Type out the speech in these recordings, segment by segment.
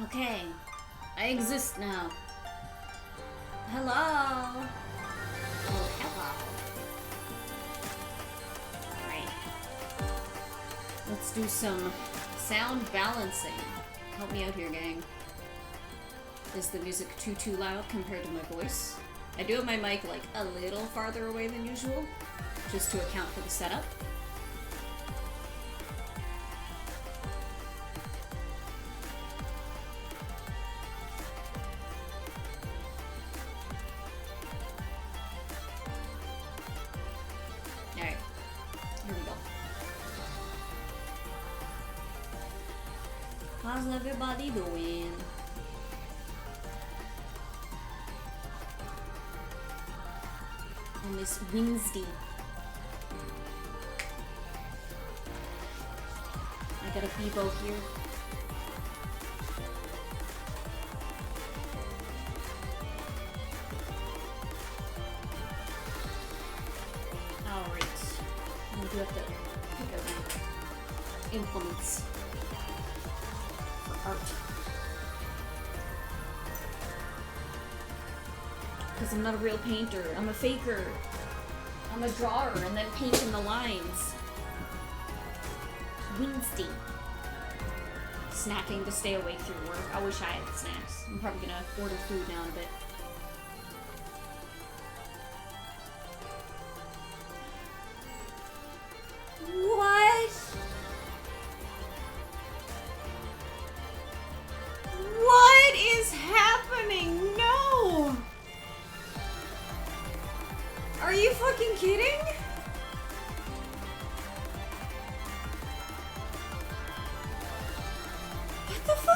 Okay, I exist now. Hello. Oh, hello. Alright. Let's do some Sound balancing. Help me out here, gang. Is the music too loud compared to my voice? I do have my mic like a little farther away than usual, just to account for the setup. Alright, here we go. How's everybody doing? On this Wednesday. I got a Bebo here. Alright. I do have to pick up my implements for art. Because I'm not a real painter. I'm a faker. I'm a drawer and then paint in the lines. Wednesday. Snacking to stay awake through work. I wish I had snacks. I'm probably gonna order food now in a bit. What? What is happening? No! Are you fucking kidding? What the fuck?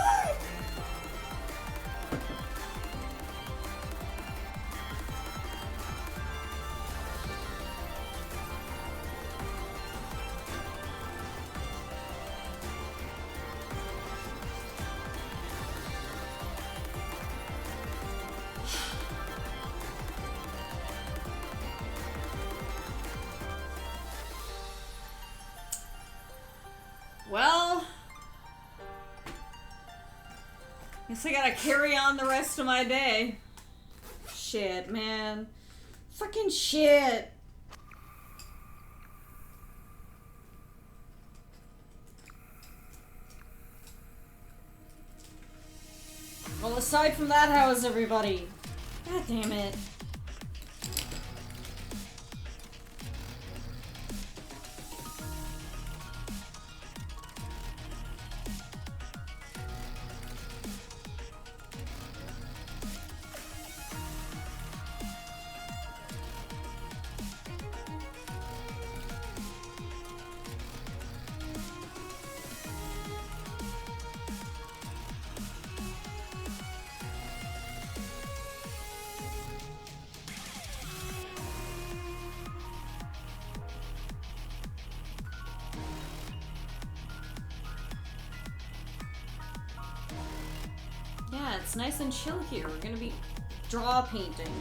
Well, guess I gotta carry on the rest of my day. Shit, man. Fucking shit. Well, aside from that, how is everybody? God damn it. Yeah, it's nice and chill here. We're gonna be draw painting.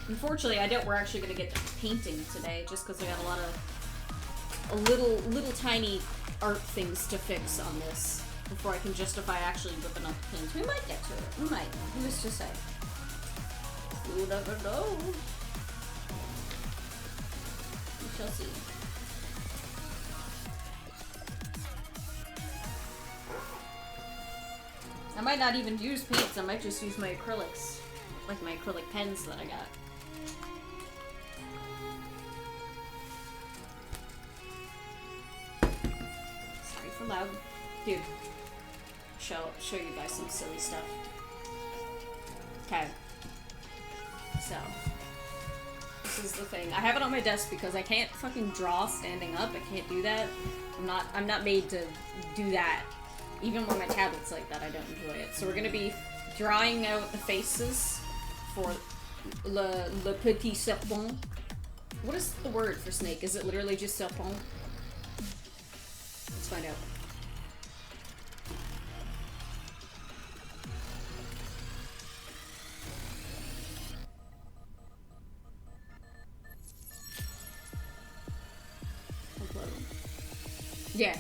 Unfortunately, I doubt we're actually gonna get to painting today, just because I got a lot of little tiny art things to fix on this before I can justify actually whipping up the paints. We might get to it. We might. Who's to say? You never know. We shall see. I might not even use paints, I might just use my acrylics. Like my acrylic pens that I got. Sorry for loud. Dude. Show you guys some silly stuff. Okay. So. This is the thing. I have it on my desk because I can't fucking draw standing up. I can't do that. I'm not made to do that. Even when my tablet's like that, I don't enjoy it. So we're gonna be drawing out the faces for le petit serpent. What is the word for snake? Is it literally just serpent? Let's find out. Yeah.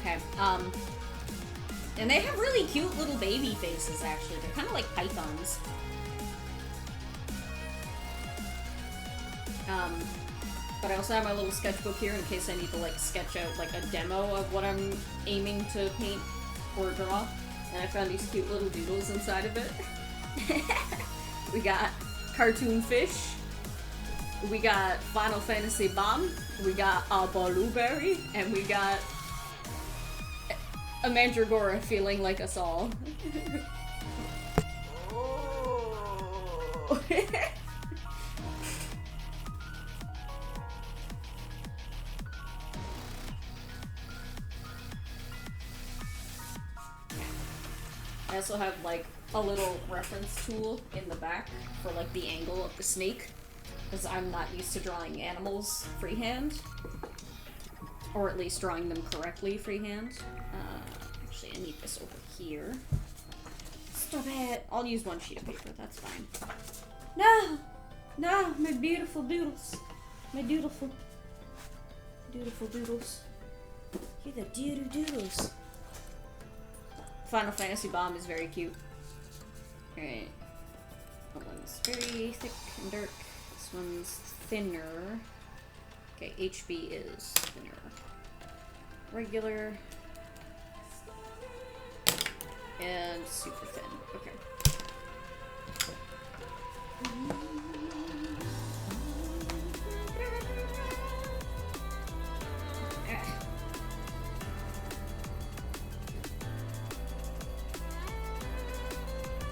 Okay, and they have really cute little baby faces, actually. They're kind of like pythons. But I also have my little sketchbook here in case I need to like sketch out like a demo of what I'm aiming to paint or draw. And I found these cute little doodles inside of it. We got cartoon fish. We got Final Fantasy Bomb. We got a blueberry. And we got a mandragora feeling like us all. Oh. I also have like a little reference tool in the back for like the angle of the snake, because I'm not used to drawing animals freehand, or at least drawing them correctly freehand. Actually, I need this over here. Stop it! I'll use one sheet of paper, that's fine. No! No! My beautiful doodles! My dutiful doodles. You're the doodles. Final Fantasy Bomb is very cute. Alright. That one's very thick and dark. This one's thinner. Okay, HB is thinner. Regular. And super thin. Okay.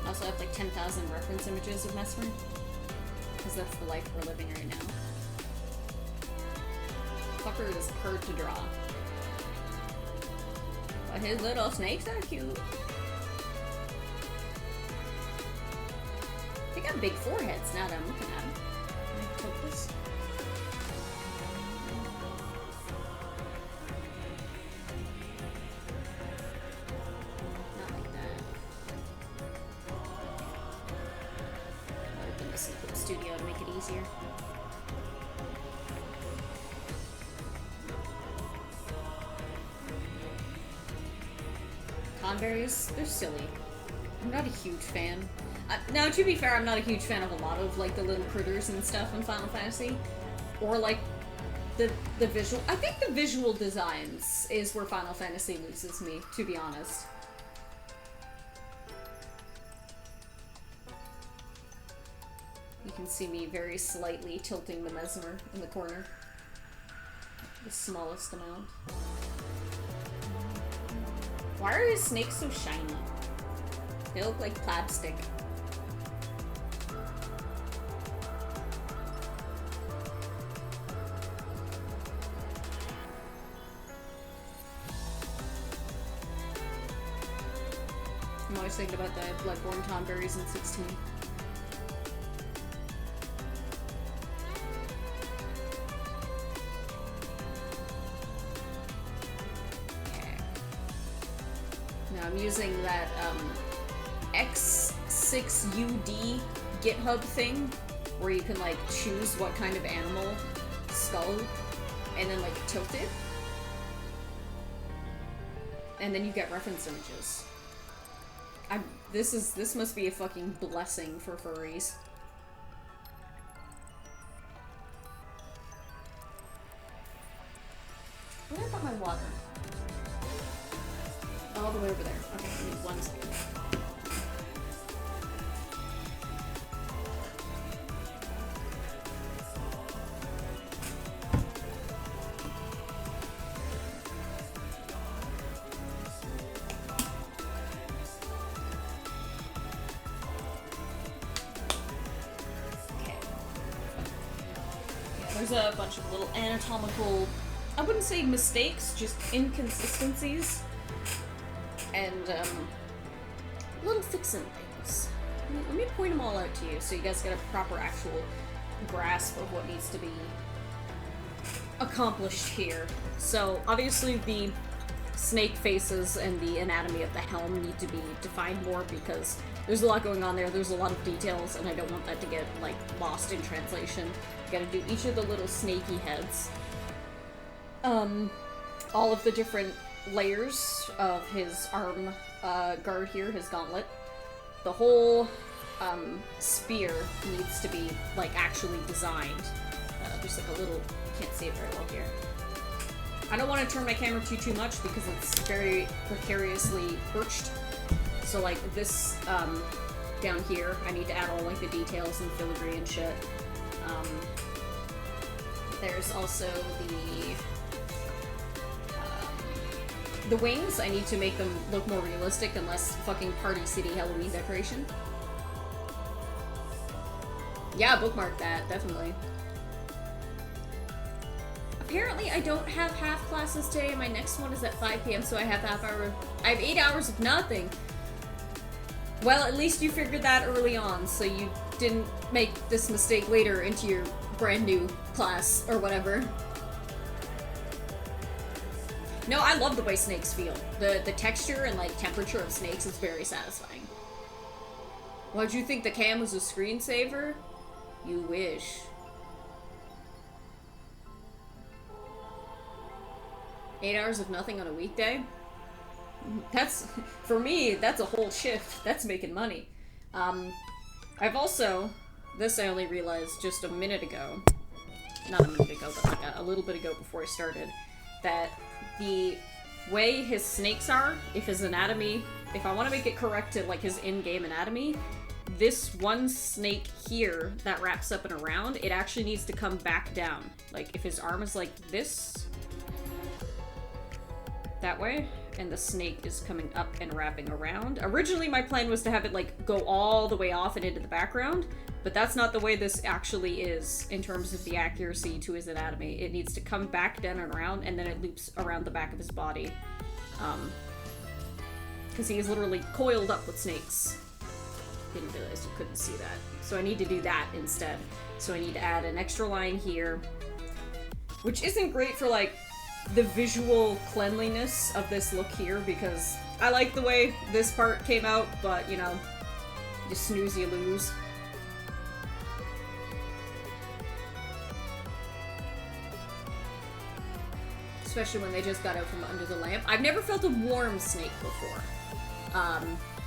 I also have like 10,000 reference images of Mesmer, because that's the life we're living right now. Fucker is hard to draw. But his little snakes are cute. They got big foreheads now that I'm looking at them. Can I tilt this? Not like that. I'll open this in Clip Studio to make it easier. Conberries, they're silly. I'm not a huge fan. Now, to be fair, I'm not a huge fan of a lot of, like, the little critters and stuff in Final Fantasy. Or, like, the visual... I think the visual designs is where Final Fantasy loses me, to be honest. You can see me very slightly tilting the Mesmer in the corner. The smallest amount. Why are his snakes so shiny? They look like plastic. I'm always thinking about the Bloodborne Tonberries in 16. Now I'm using that X6UD GitHub thing, where you can like choose what kind of animal skull, and then like tilt it, and then you get reference images. This must be a fucking blessing for furries. Where did I put my water? All the way over there. Okay, I need 1 second. There's a bunch of little anatomical, I wouldn't say mistakes, just inconsistencies, and little fixing things. Let me point them all out to you so you guys get a proper actual grasp of what needs to be accomplished here. So obviously the snake faces and the anatomy of the helm need to be defined more, because there's a lot going on there, there's a lot of details, and I don't want that to get, like, lost in translation. Gotta do each of the little snaky heads. All of the different layers of his arm guard here, his gauntlet. The whole spear needs to be, like, actually designed. just like a little, can't see it very well here. I don't want to turn my camera too much because it's very precariously perched. So like this, down here, I need to add all like the details and filigree and shit. There's also the wings. I need to make them look more realistic and less fucking Party City Halloween decoration. Yeah, bookmark that, definitely. Apparently I don't have half classes today, and my next one is at 5 p.m, so I have I have 8 hours of nothing. Well, at least you figured that early on, so you didn't make this mistake later into your brand new class, or whatever. No, I love the way snakes feel. The texture and, like, temperature of snakes is very satisfying. Why'd you think the cam was a screensaver? You wish. Eight hours of nothing on a weekday? That's, for me, that's a whole shift. That's making money. I've also, this I only realized just a minute ago, not a minute ago, but like a little bit ago before I started, that the way his snakes are, if his anatomy, if I want to make it correct to like his in-game anatomy, this one snake here that wraps up and around, it actually needs to come back down. Like if his arm is like this, that way, and the snake is coming up and wrapping around. Originally my plan was to have it like go all the way off and into the background, but that's not the way this actually is in terms of the accuracy to his anatomy. It needs to come back down and around, and then it loops around the back of his body. Because he is literally coiled up with snakes. Didn't realize you couldn't see that. So I need to do that instead. So I need to add an extra line here, which isn't great for like the visual cleanliness of this look here, because I like the way this part came out, but you know, you snooze, you lose. Especially when they just got out from under the lamp. I've never felt a warm snake before.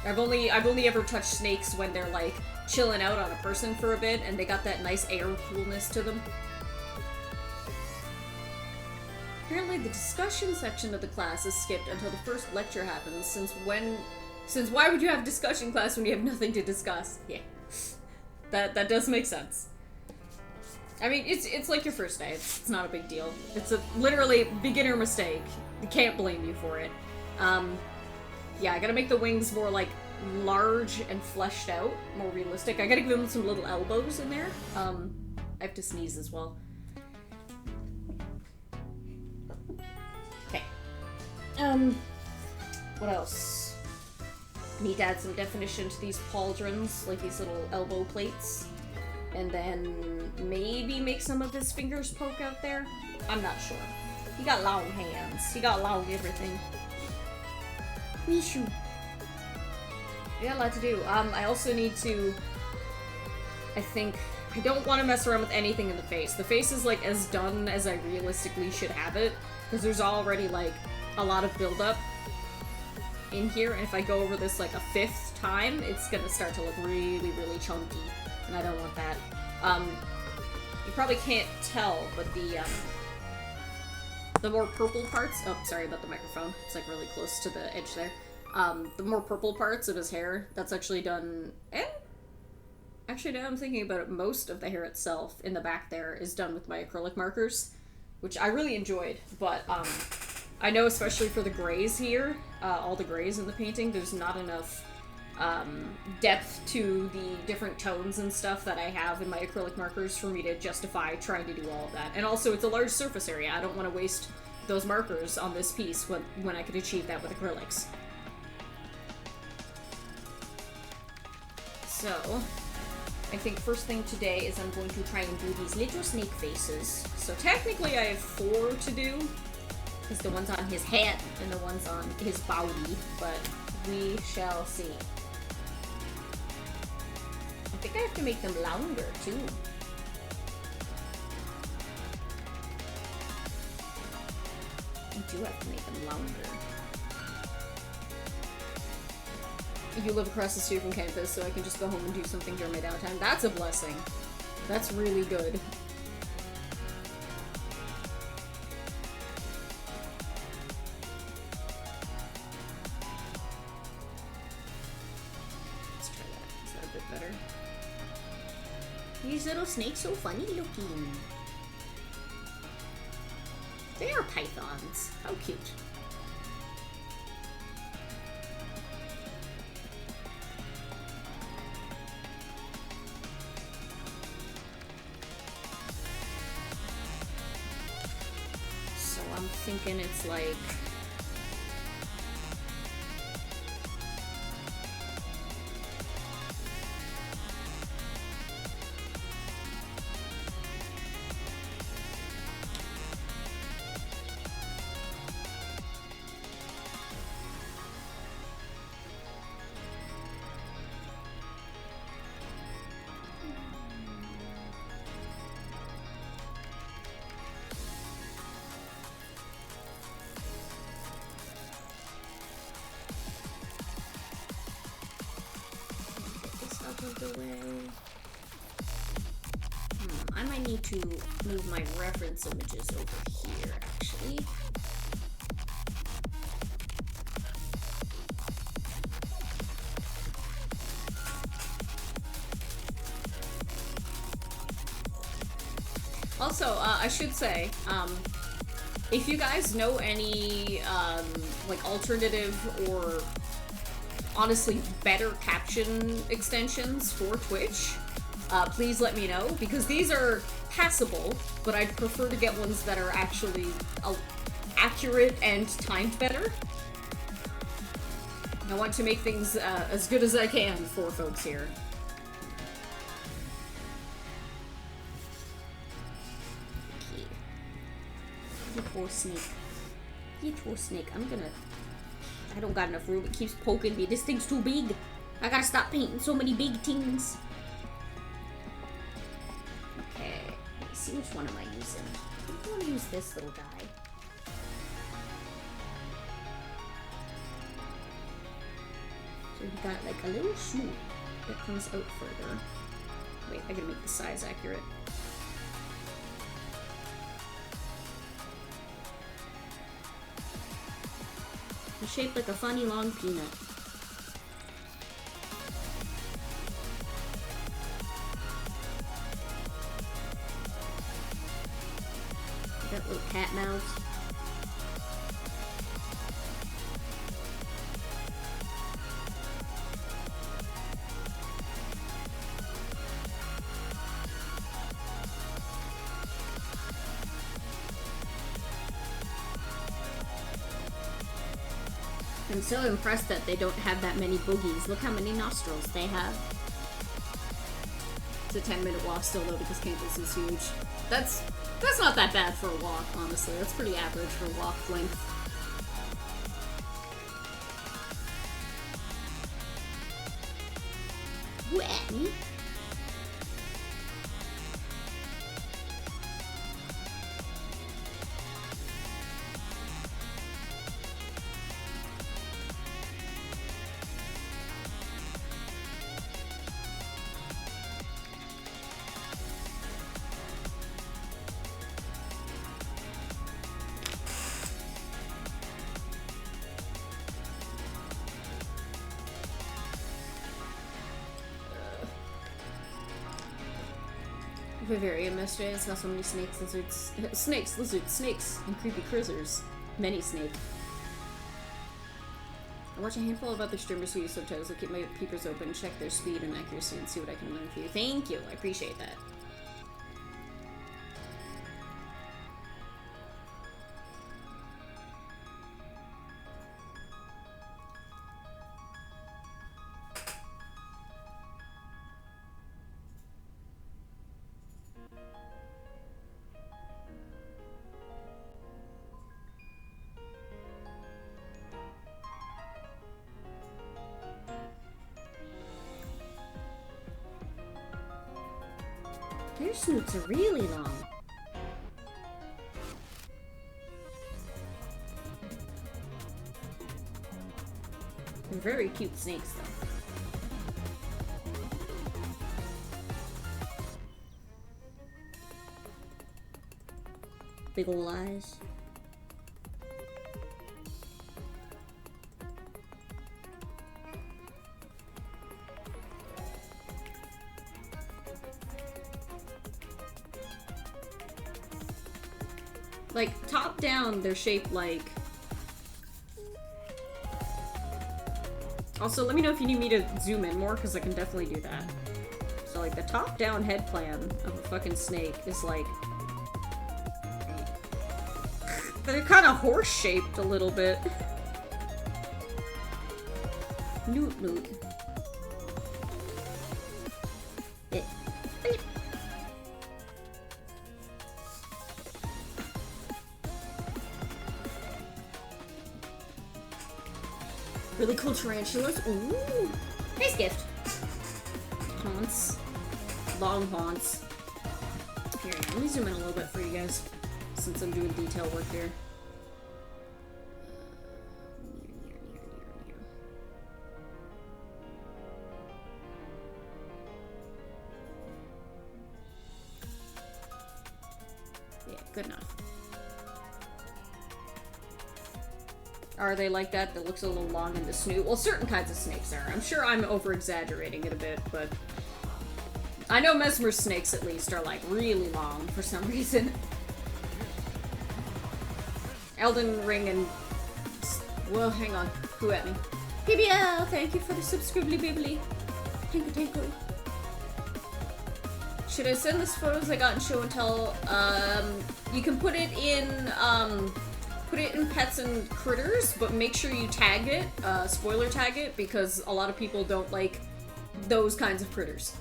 I've only ever touched snakes when they're like chilling out on a person for a bit and they got that nice air coolness to them. Apparently the discussion section of the class is skipped until the first lecture happens, since why would you have discussion class when you have nothing to discuss? Yeah. That does make sense. I mean, it's like your first day. It's not a big deal. It's a literally beginner mistake. You can't blame you for it. Yeah, I gotta make the wings more like large and fleshed out, more realistic. I gotta give them some little elbows in there. I have to sneeze as well. Okay. What else? Need to add some definition to these pauldrons, like these little elbow plates. And then maybe make some of his fingers poke out there? I'm not sure. He got long hands. He got long everything. Weeshoo. I got a lot to do. I also need to... I don't want to mess around with anything in the face. The face is, like, as done as I realistically should have it. Because there's already, like, a lot of buildup in here. And if I go over this, like, a 5th time, it's gonna start to look really, really chunky. And I don't want that. You probably can't tell, but the more purple parts... Oh, sorry about the microphone. It's, like, really close to the edge there. The more purple parts of his hair, that's actually done... Actually, now I'm thinking about it, most of the hair itself in the back there is done with my acrylic markers, which I really enjoyed, but, I know especially for the grays here, all the grays in the painting, there's not enough... depth to the different tones and stuff that I have in my acrylic markers for me to justify trying to do all of that. And also, it's a large surface area. I don't want to waste those markers on this piece when I could achieve that with acrylics. So, I think first thing today is I'm going to try and do these little snake faces. So technically I have 4 to do, because the one's on his head and the one's on his body, but we shall see. I think I have to make them longer, too. I do have to make them longer. You live across the street from campus, so I can just go home and do something during my downtime. That's a blessing. That's really good. these little snakes so funny looking? They are pythons. How cute. So I'm thinking it's like... the way. I might need to move my reference images over here, actually. Also, I should say, if you guys know any, like, alternative or honestly better caption extensions for Twitch, please let me know, because these are passable, but I'd prefer to get ones that are actually accurate and timed better. I want to make things as good as I can for folks here. Okay. You poor snake. You poor snake. I don't got enough room. It keeps poking me. This thing's too big. I gotta stop painting so many big things. Okay. Let's see, which one am I using? I want to use this little guy. So we got like a little snoot that comes out further. Wait, I gotta make the size accurate. It's shaped like a funny long peanut. That little cat mouth. I'm so impressed that they don't have that many boogies. Look how many nostrils they have. It's a 10-minute walk still though, because campus is huge. That's not that bad for a walk, honestly. That's pretty average for a walk length. When? Vivarium yesterday. I saw so many snakes, lizards, snakes, and creepy critters. Many snake. I watch a handful of other streamers who use subtitles. I keep my peepers open, check their speed and accuracy, and see what I can learn for you. Thank you. I appreciate that. Their snoots are really long. They're very cute snakes, though. Big ol' eyes. Like, top down, they're shaped like... Also, let me know if you need me to zoom in more, because I can definitely do that. So, like, the top-down head plan of a fucking snake is, like... They're kind of horse-shaped a little bit. Newt newt. Really cool tarantulas. Ooh. Nice gift. Haunts. Long haunts. Here, let me zoom in a little bit for you guys, since I'm doing detail work here. Yeah, good enough. Are they like that? That looks a little long in the snoot? Well, certain kinds of snakes are. I'm sure I'm over-exaggerating it a bit, but... I know Mesmer snakes, at least, are, like, really long for some reason. Elden Ring and... Well, hang on. Who at me? PBL, thank you for the subscribely bibbly. Thank you. Should I send this photos I got in show and tell? You can put it in, put it in Pets and Critters, but make sure you tag it, spoiler tag it, because a lot of people don't like those kinds of critters.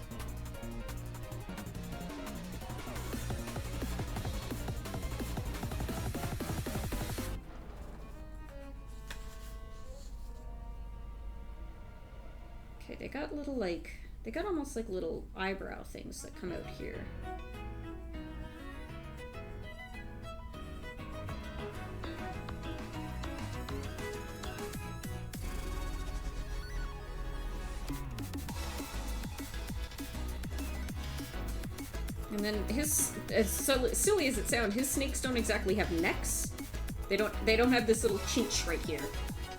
Okay, they got little, like, they got almost like little eyebrow things that come out here. And then his, as silly as it sounds, his snakes don't exactly have necks. They don't have this little chinch right here.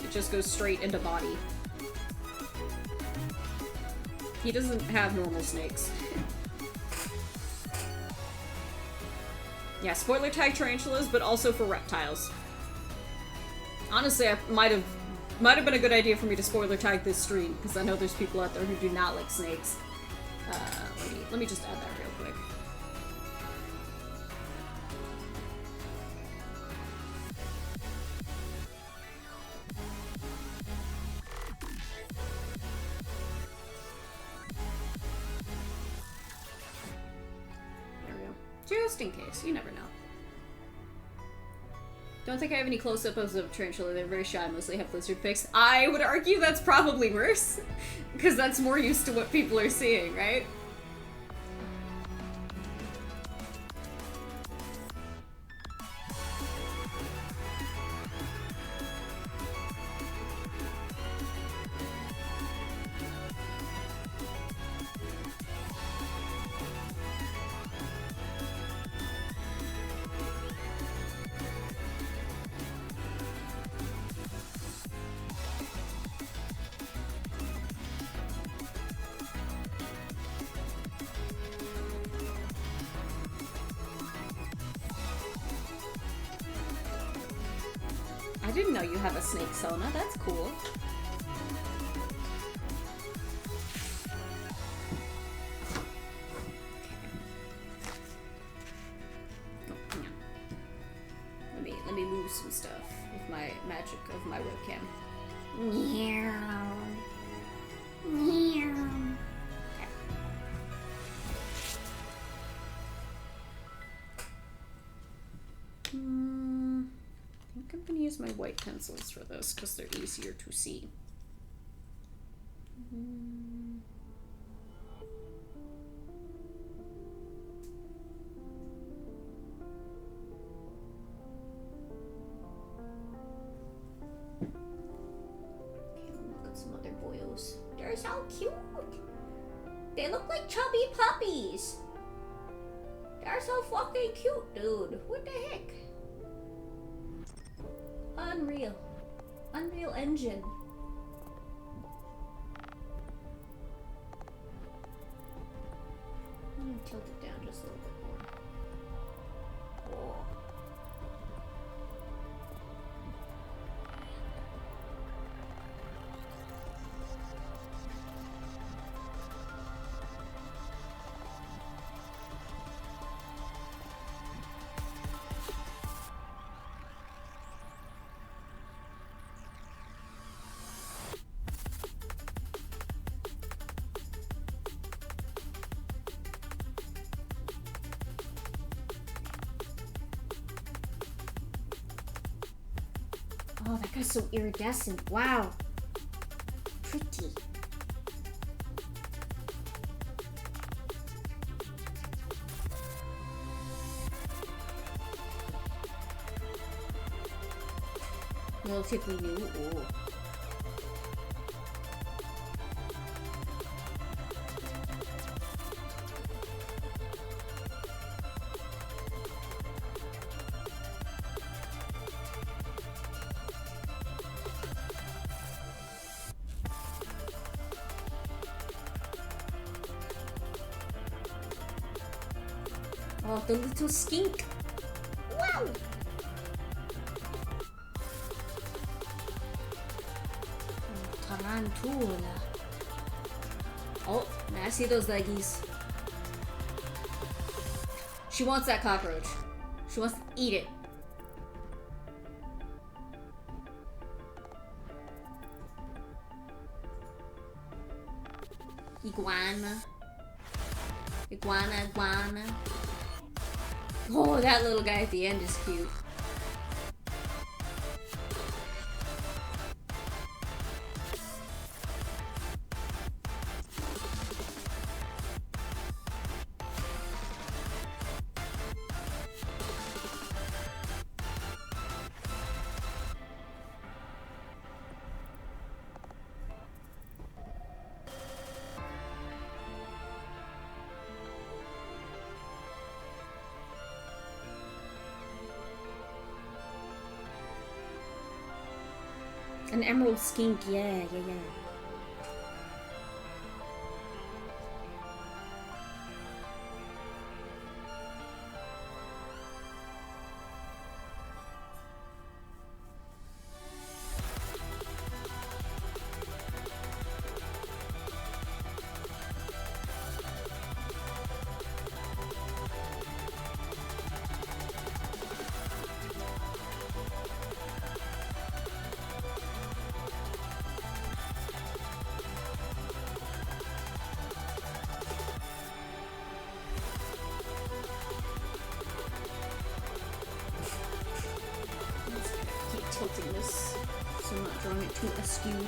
It just goes straight into body. He doesn't have normal snakes. Yeah, spoiler tag tarantulas, but also for reptiles. Honestly, I might have been a good idea for me to spoiler tag this stream, because I know there's people out there who do not like snakes. Let me just add that real quick. Just in case, you never know. Don't think I have any close-ups of tarantula. They're very shy, mostly have lizard pics. I would argue that's probably worse, because that's more used to what people are seeing, right? I didn't know you have a snake, Sona. That's cool. Oh, hang on. Let me move some stuff with my magic of my webcam. Meow. Meow. Okay. I think I'm gonna use my white pencils for this because they're easier to see. Okay, look at some other boyos. They're so cute. They look like chubby puppies. They're so fucking cute, dude. What the heck? Unreal. Unreal Engine. Let me tilt it down just a little bit more. Oh. Oh, that guy's so iridescent. Wow. Pretty. Relatively new. Ooh. Oh, the little skink. Wow. Tarantula. Oh, now I see those leggies. She wants that cockroach. She wants to eat it. Iguana. Iguana. Oh, that little guy at the end is cute. An emerald skink, yeah. Tilting this so I'm not drawing it too askew.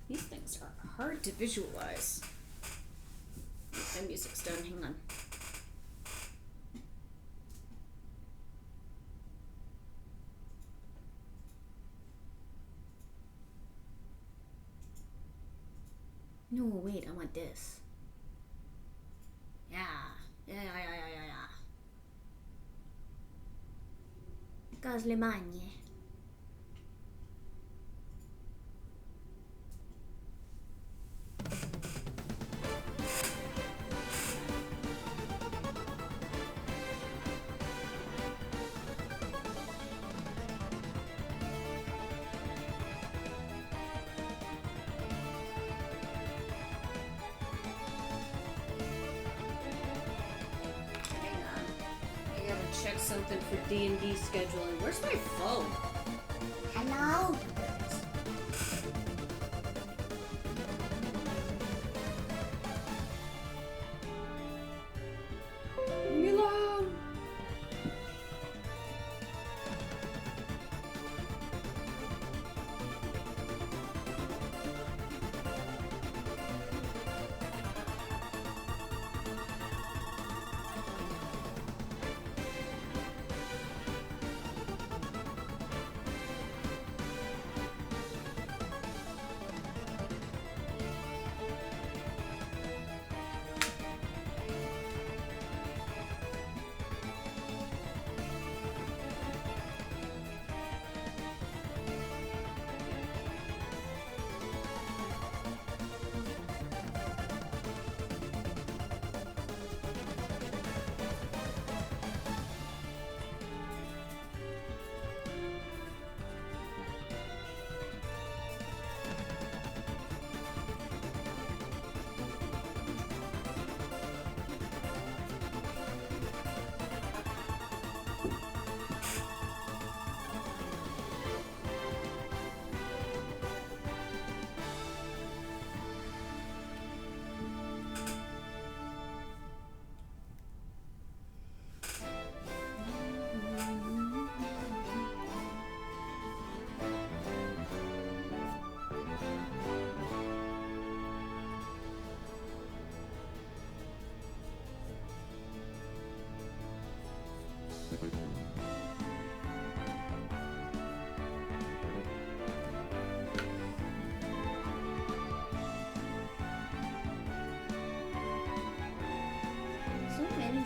These things are hard to visualize. My music's done, hang on. No, wait, I want this. Yeah. Cos le magne. Check something for D&D scheduling. Where's my phone? Hello? Milo!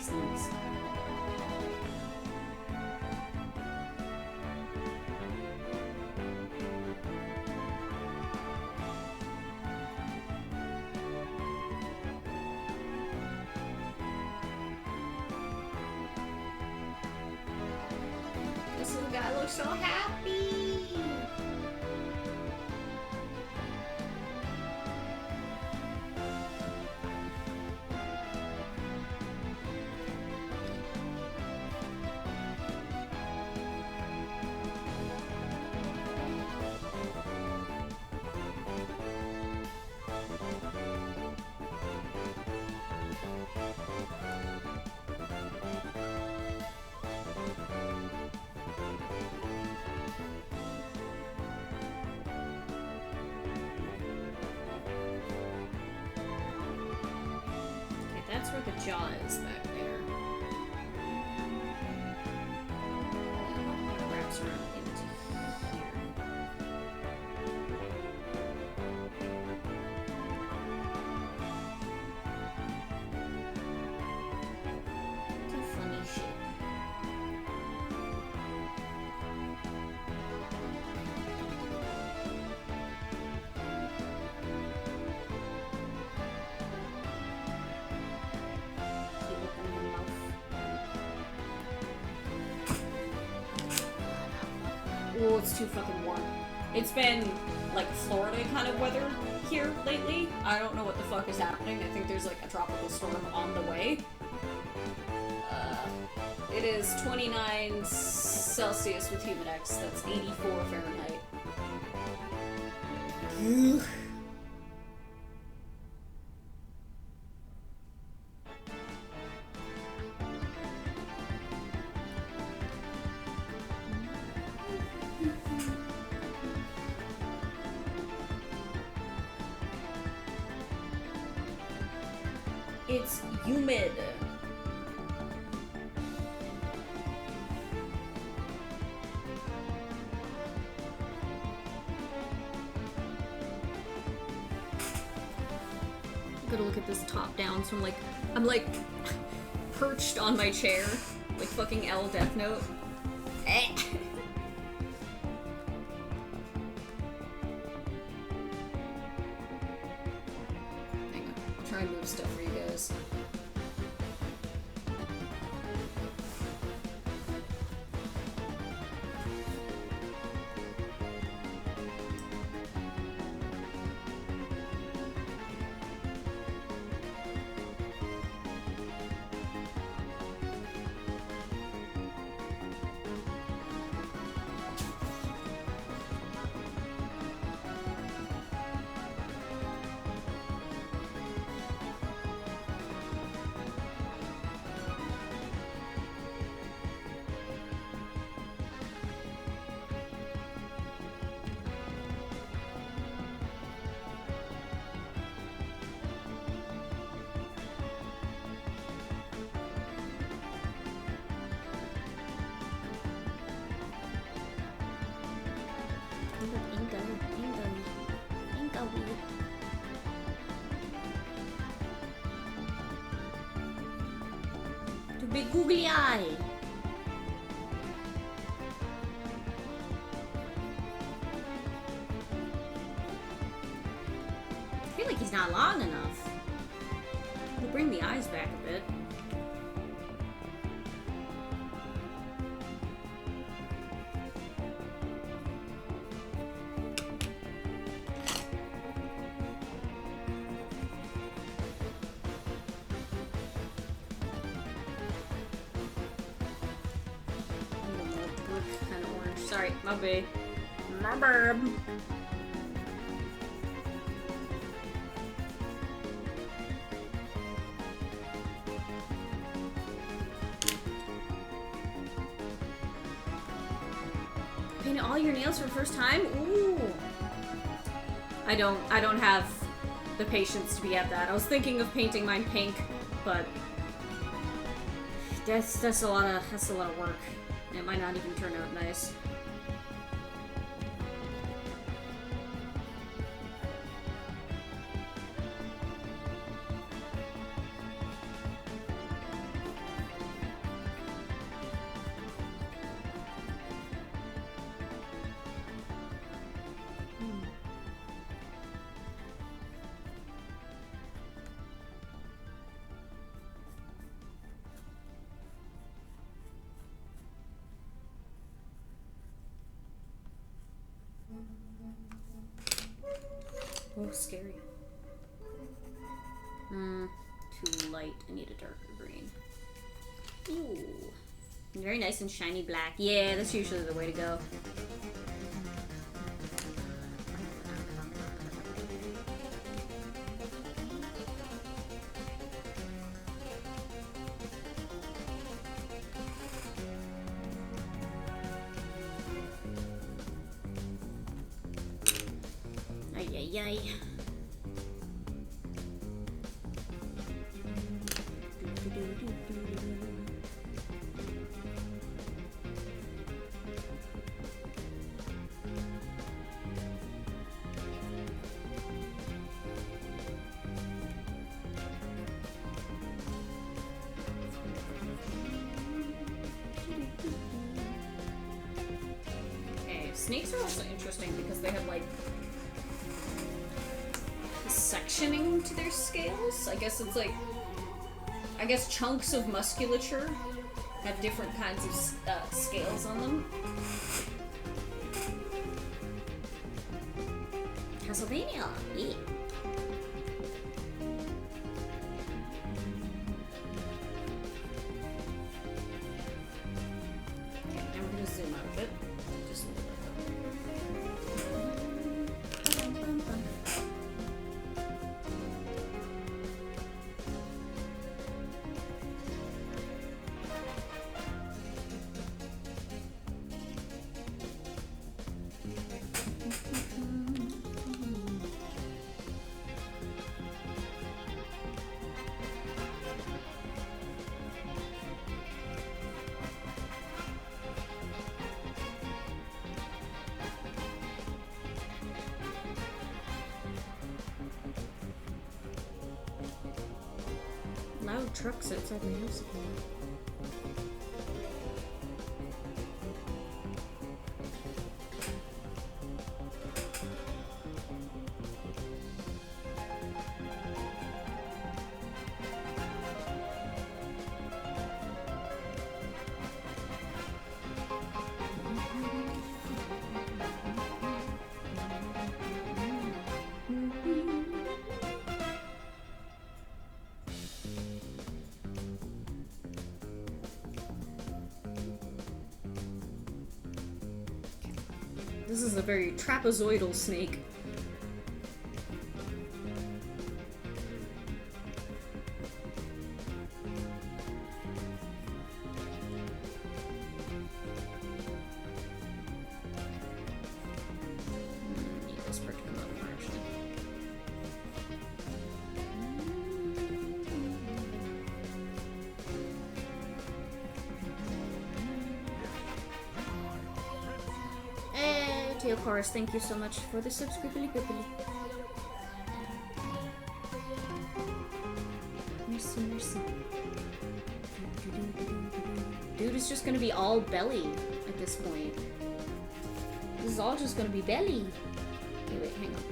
Excellent. This little guy looks so happy. That's where the jaw is back there. It wraps around into here. It's a funny shape. Oh, it's too fucking warm. It's been, like, Florida kind of weather here lately. I don't know what the fuck is happening. I think there's, like, a tropical storm on the way. It is 29 Celsius with Humidex. That's 84 Fahrenheit. Ugh. It's humid. I'm gonna look at this top down, so I'm like perched on my chair, like fucking L Death Note. Eh. Try and move stuff for you guys. To be googly eye. I feel like he's not long enough. We'll bring the eyes back a bit. Kind of orange. Sorry, my bad. My bad. Painted all your nails for the first time? Ooh. I don't have the patience to be at that. I was thinking of painting mine pink, but that's a lot of work. It might not even turn out nice. Oh, scary. Too light. I need a darker green. Ooh. Very nice and shiny black. Yeah, that's usually the way to go. Ay, ay, ay. Okay, snakes are also interesting because they have like sectioning to their scales. I guess it's like, I guess chunks of musculature have different kinds of scales on them. Castlevania, yeah. Okay, now we're gonna zoom out a bit. Just a little bit. Loud trucks outside my house again. This is a very trapezoidal snake. Need this part to come out more, actually. Of course, thank you so much for the subscription. Mercy, mercy. Dude is just gonna be all belly at this point. This is all just gonna be belly. Okay, wait, hang on.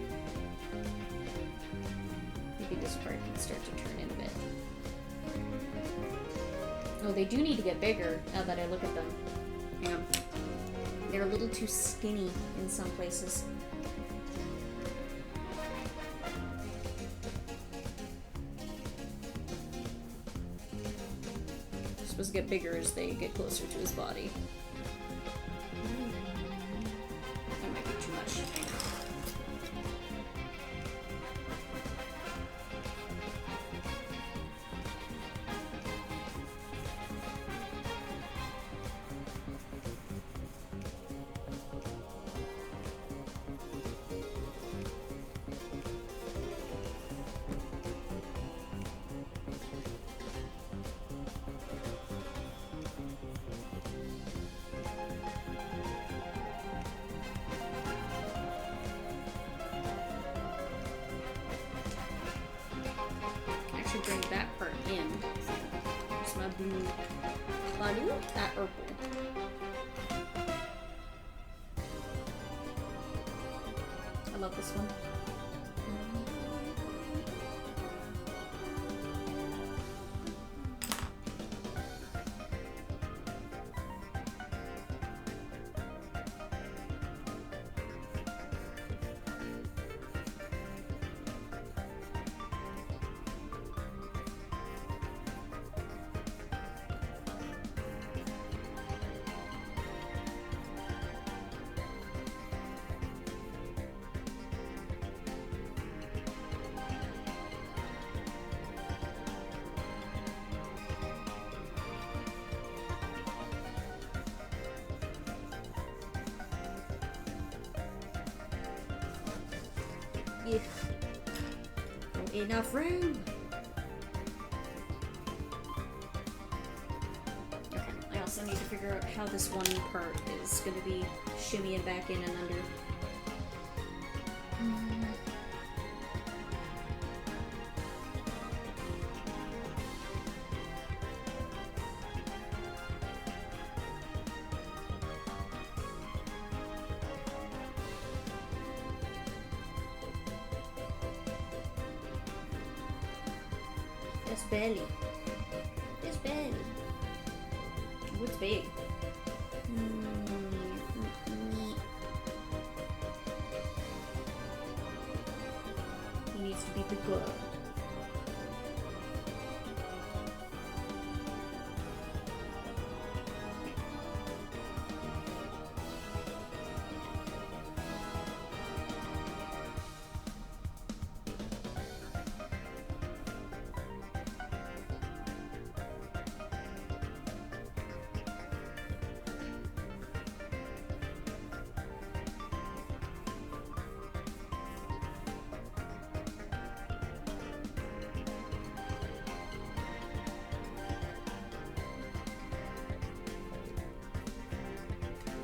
Maybe this part can start to turn in a bit. Oh, they do need to get bigger now that I look at them. Hang on. They're a little too skinny in some places. They're supposed to get bigger as they get closer to his body. That might be too much. Bring that part in. Here's my blue body. That purple. I love this one. Yeah. Not enough room. Okay, I also need to figure out how this one part is going to be shimmying back in and under. This belly. This belly. Oh, it's big. He needs to be bigger.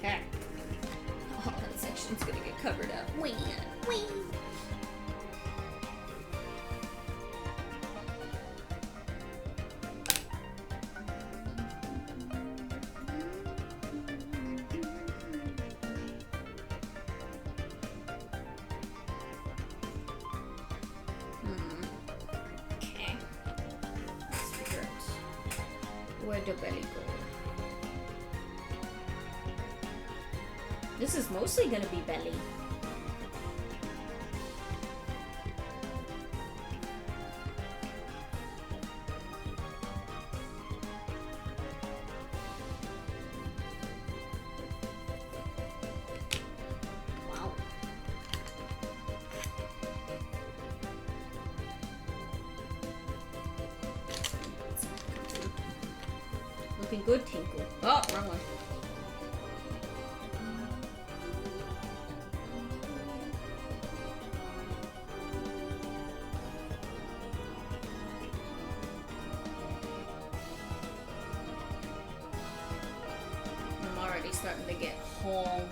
Okay. Oh, that section's gonna get covered up. Whee! Whee! Okay. Let's figure out where the belly goes. This is mostly gonna be belly. Wow. Looking good, Tinkle. Oh, wrong one. Starting to get home.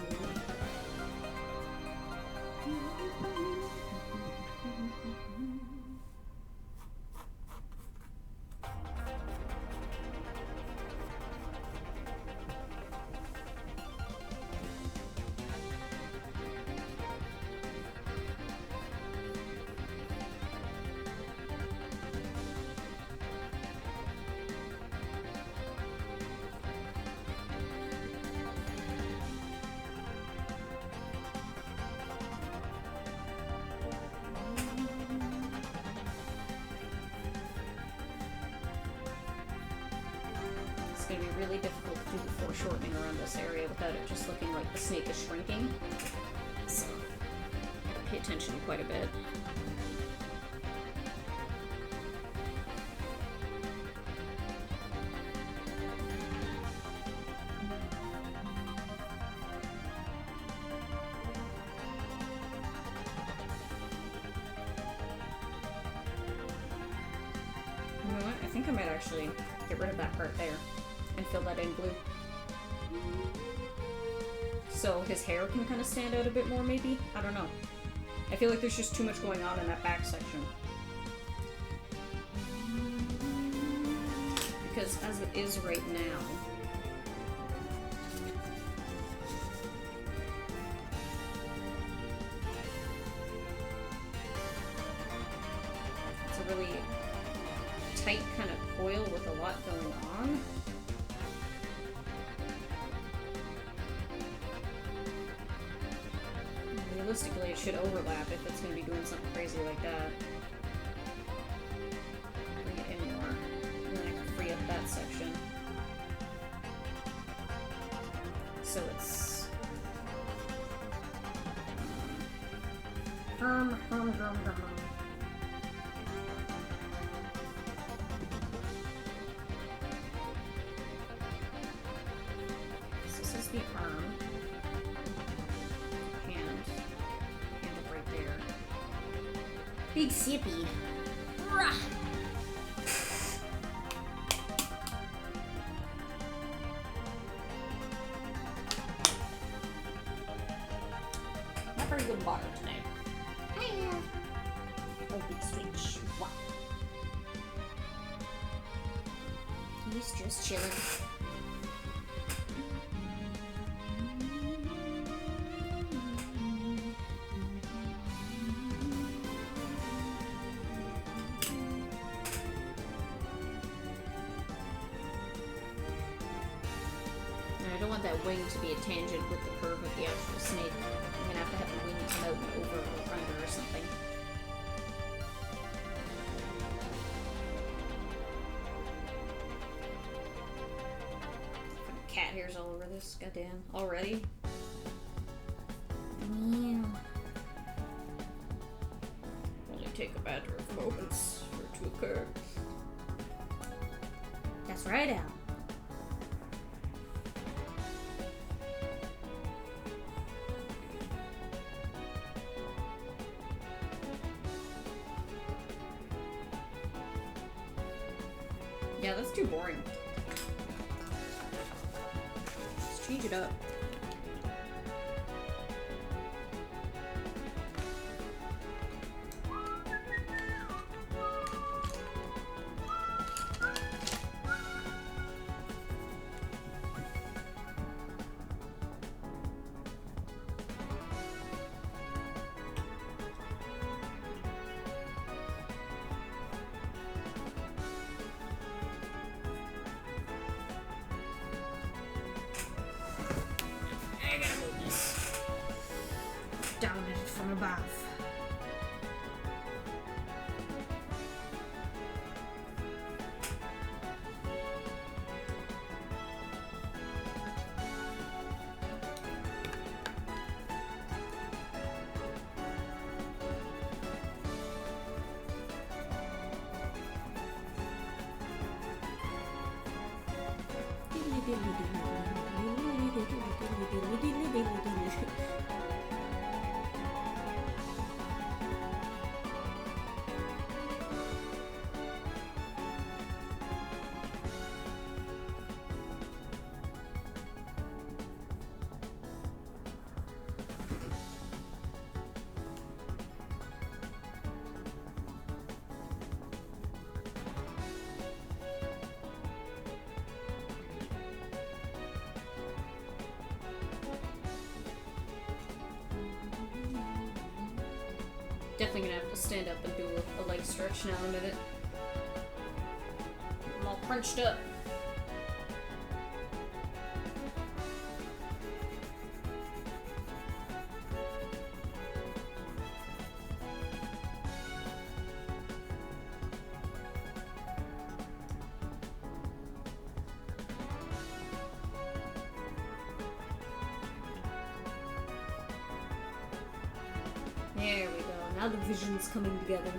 It's going to be really difficult to do the foreshortening around this area without it just looking like the snake is shrinking. So, I gotta pay attention quite a bit. You know what? I think I might actually get rid of that part there and fill that in blue. So his hair can kind of stand out a bit more, maybe? I don't know. I feel like there's just too much going on in that back section. Because as it is right now, it's a really tight kind of coil with a lot going on. Realistically, it should overlap if it's going to be doing something crazy like that. Bring it in more, and then I can free up that section. So it's firm. So this is the arm. Hand right there. Big sippy. Rah. Not very good water today. Hiya. Oh, big switch. What? He's just chilling. I don't want that wing to be a tangent with the curve of the actual snake. I'm gonna have to have the wing come out and over or under or something. Cat hairs all over this, goddamn. Already? Yeah. Only take a matter of moments for it to occur. That's right, Al. Yeah, that's too boring. Let's change it up. Down it from above. Definitely gonna have to stand up and do a leg stretch now in a minute. I'm all crunched up. There we go. Now the vision's coming together.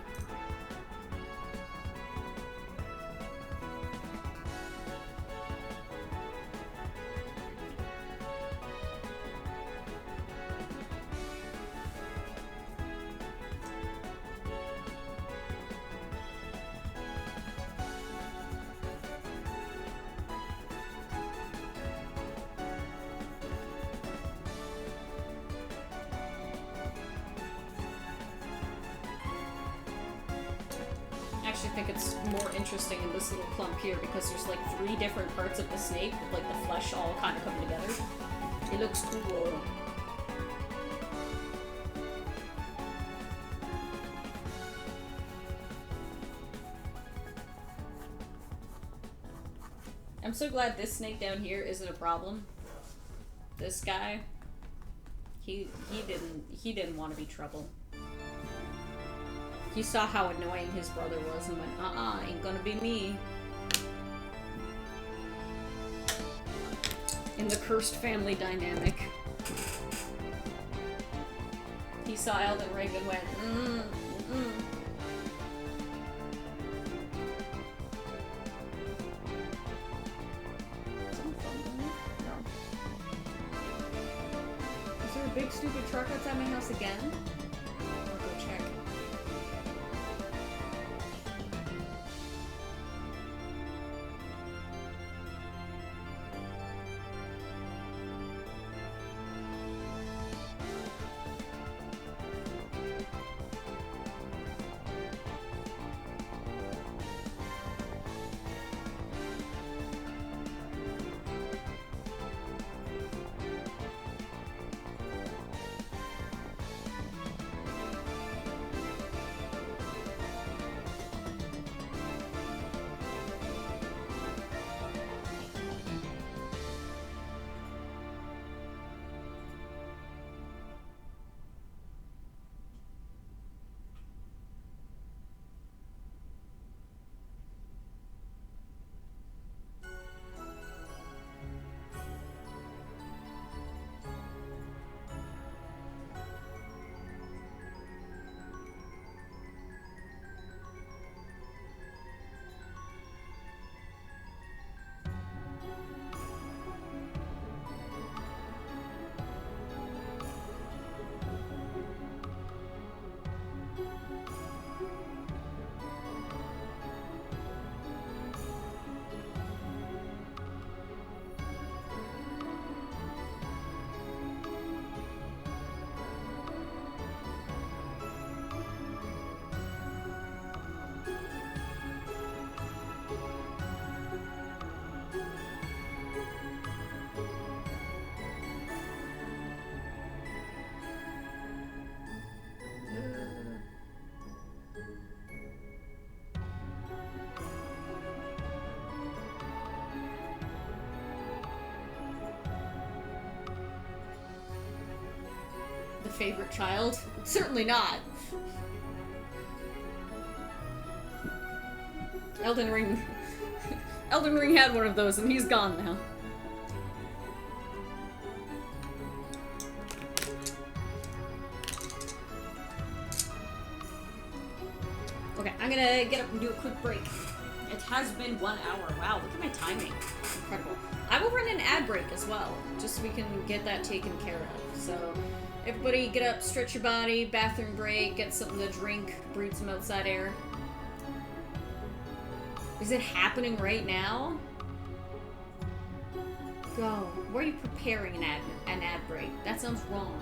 I actually think it's more interesting in this little clump here because there's like 3 different parts of the snake with like the flesh all kind of coming together. It looks cool. I'm so glad this snake down here isn't a problem. This guy, he didn't want to be trouble. He saw how annoying his brother was and went, ain't gonna be me. In the cursed family dynamic. He saw Elden Ring and went, Is there a big stupid truck outside my house again? I'll go check. favorite child. Certainly not. Elden Ring. Elden Ring had one of those and he's gone now. Okay, I'm gonna get up and do a quick break. It has been 1 hour. Wow, look at my timing. Incredible. I will run an ad break as well, just so we can get that taken care of. So, everybody get up, stretch your body, bathroom break, get something to drink, breathe some outside air. Is it happening right now? Go. Why are you preparing an ad break? That sounds wrong.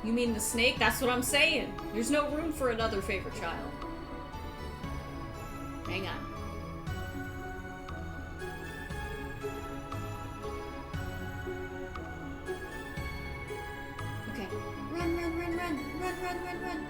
You mean the snake? That's what I'm saying. There's no room for another favorite child. Hang on. Okay. Run, run, run, run, run, run, run, run.